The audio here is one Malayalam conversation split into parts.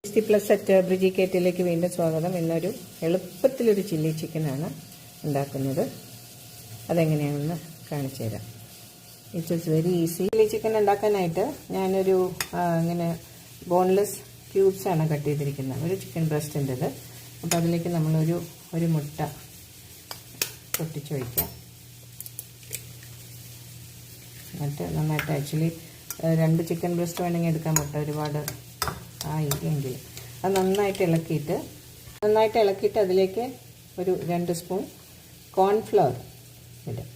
ടേസ്റ്റി+ ബ്രിജി കേറ്റിലേക്ക് വീണ്ടും സ്വാഗതം. ഇന്നൊരു എളുപ്പത്തിലൊരു ചില്ലി ചിക്കനാണ് ഉണ്ടാക്കുന്നത്. അതെങ്ങനെയാണെന്ന് കാണിച്ചു തരാം. It's very easy. Chilli chicken ഉണ്ടാക്കാനായിട്ട് ഞാനൊരു ഇങ്ങനെ ബോൺലെസ് ക്യൂബ്സാണ് കട്ട് ചെയ്തിരിക്കുന്നത്. ഒരു ചിക്കൻ ബ്രസ്റ്റിൻ്റെത്. അപ്പോൾ അതിലേക്ക് നമ്മളൊരു മുട്ട പൊട്ടിച്ചൊഴിക്കാം. എന്നിട്ട് നന്നായിട്ട് ആക്ച്വലി 2 ചിക്കൻ ബ്രസ്റ്റ് വേണമെങ്കിൽ എടുക്കാൻ മുട്ട ഒരുപാട് ആയില്ലെങ്കിൽ അത് നന്നായിട്ട് ഇളക്കിയിട്ട് അതിലേക്ക് ഒരു 2 സ്പൂൺ കോൺഫ്ലവർ ഇടും.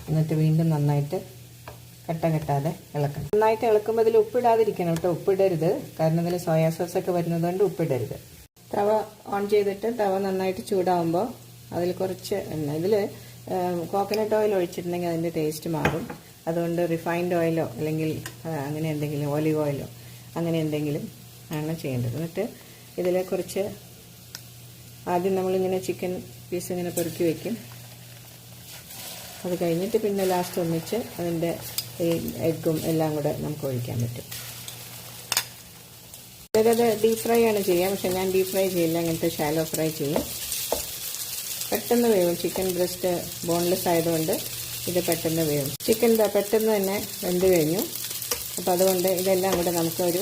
എന്നിട്ട് വീണ്ടും നന്നായിട്ട് കെട്ടാതെ ഇളക്കണം. നന്നായിട്ട് ഇളക്കുമ്പോൾ അതിൽ ഉപ്പിടാതിരിക്കണം കേട്ടോ. ഉപ്പിടരുത്, കാരണം ഇതിൽ സോയാ സോസൊക്കെ വരുന്നതുകൊണ്ട് ഉപ്പിടരുത്. തവ ഓൺ ചെയ്തിട്ട് തവ നന്നായിട്ട് ചൂടാവുമ്പോൾ അതിൽ കുറച്ച് എണ്ണ, ഇതിൽ കോക്കനട്ട് ഓയിൽ ഒഴിച്ചിട്ടുണ്ടെങ്കിൽ അതിൻ്റെ ടേസ്റ്റ് മാറും. അതുകൊണ്ട് റിഫൈൻഡ് ഓയിലോ അല്ലെങ്കിൽ അങ്ങനെ എന്തെങ്കിലും ഓലിവ് ഓയിലോ അങ്ങനെ എന്തെങ്കിലും ആണ് ചെയ്യേണ്ടത്. എന്നിട്ട് ഇതിൽ കുറച്ച് ആദ്യം നമ്മളിങ്ങനെ ചിക്കൻ പീസ് ഇങ്ങനെ പെറുക്കി വയ്ക്കും. അത് കഴിഞ്ഞിട്ട് പിന്നെ ലാസ്റ്റ് ഒന്നിച്ച് അതിൻ്റെ ഈ എഗ്ഗും എല്ലാം കൂടെ നമുക്ക് ഒഴിക്കാൻ പറ്റും. ചിലത് ഡീപ് ഫ്രൈ ആണ് ചെയ്യുക, പക്ഷെ ഞാൻ ഡീപ് ഫ്രൈ ചെയ്യില്ല, അങ്ങനത്തെ ഷാലോ ഫ്രൈ ചെയ്യും. പെട്ടെന്ന് വേവും. ചിക്കൻ ബ്രസ്റ്റ് ബോൺലെസ് ആയതുകൊണ്ട് ഇത് പെട്ടെന്ന് വേവും. ചിക്കൻ പെട്ടെന്ന് തന്നെ വെന്ത് കഴിഞ്ഞു. അപ്പോൾ അതുകൊണ്ട് ഇതെല്ലാം കൂടെ നമുക്കൊരു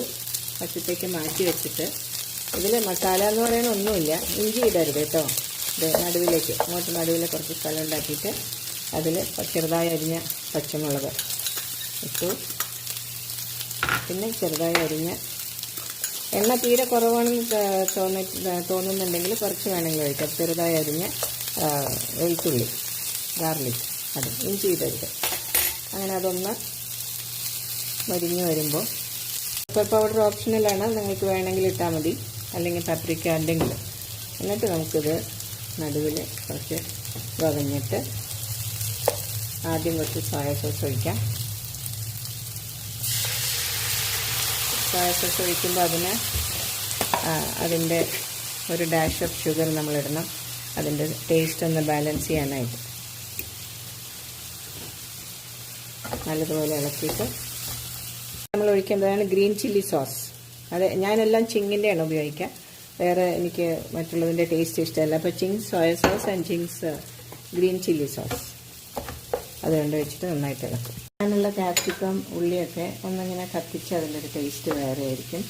വശത്തേക്ക് മാറ്റി വെച്ചിട്ട് ഇതിൽ മസാല എന്ന് പറയാൻ ഒന്നുമില്ല. ഇഞ്ചി ഇടരുത് കേട്ടോ. ഇത് നടുവിലേക്ക് നടുവിൽ കുറച്ച് സ്ഥലം ഉണ്ടാക്കിയിട്ട് അതിൽ ചെറുതായി അരിഞ്ഞ പച്ചമുളക് ഇട്ടു. പിന്നെ ചെറുതായി അരിഞ്ഞ എണ്ണ തീരെ കുറവാണെന്ന് തോന്നുന്നുണ്ടെങ്കിൽ കുറച്ച് വേണമെങ്കിൽ ഒഴിക്കാം. ചെറുതായി അരിഞ്ഞ വെളുത്തുള്ളി, ഗാർലിക്, അത് ഇഞ്ചി ഇടരുത്. അങ്ങനെ അതൊന്ന് മരിഞ്ഞ് വരുമ്പോൾ പെപ്പർ പൗഡർ ഓപ്ഷണലാണ്, നിങ്ങൾക്ക് വേണമെങ്കിൽ ഇട്ടാൽ മതി, അല്ലെങ്കിൽ പാപ്രിക്ക എന്തെങ്കിലും. എന്നിട്ട് നമുക്കിത് നടുവിൽ കുറച്ച് വകഞ്ഞിട്ട് ആദ്യം കുറച്ച് സോയ സോസ് ഒഴിക്കാം. സോയ സോസ് ഒഴിക്കുമ്പോൾ അതിൻ്റെ ഒരു ഡാഷ് ഓഫ് ഷുഗർ നമ്മളിടണം, അതിൻ്റെ ടേസ്റ്റ് ഒന്ന് ബാലൻസ് ചെയ്യാനായിട്ട്. നല്ലതുപോലെ ഇളക്കിയിട്ട് നമ്മൾ ഒഴിക്കേണ്ടതാണ് ഗ്രീൻ ചില്ലി സോസ്. അത് ഞാനെല്ലാം ചിങ്ങിൻ്റെയാണ് ഉപയോഗിക്കുക. വേറെ എനിക്ക് മറ്റുള്ളതിൻ്റെ ടേസ്റ്റ് ഇഷ്ടമല്ല. അപ്പോൾ Ching's soya sauce and Ching's green chilli sauce അത് കൊണ്ട് വെച്ചിട്ട് നന്നായിട്ട് ഇളക്കും. അതിനുള്ള ക്യാപ്സിക്കം ഉള്ളിയൊക്കെ ഒന്നിങ്ങനെ കത്തിച്ച് അതിൻ്റെ ഒരു ടേസ്റ്റ് വേറെ ആയിരിക്കും.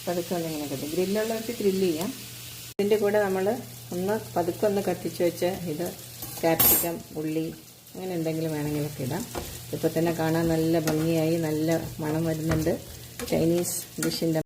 പതുക്കെ ഒന്നിങ്ങനെ കത്തി ഗ്രില്ലുള്ളവർക്ക് ഗ്രില്ല് ചെയ്യാം. ഇതിൻ്റെ കൂടെ നമ്മൾ പതുക്കെ ഒന്ന് കത്തിച്ച് വെച്ച് ഇത് ക്യാപ്സിക്കം, ഉള്ളി അങ്ങനെ എന്തെങ്കിലും വേണമെങ്കിലൊക്കെ ഇടാം. ഇപ്പോൾ തന്നെ കാണാൻ നല്ല ഭംഗിയായി, നല്ല മണം വരുന്നുണ്ട്. ചൈനീസ് ഡിഷിൻ്റെ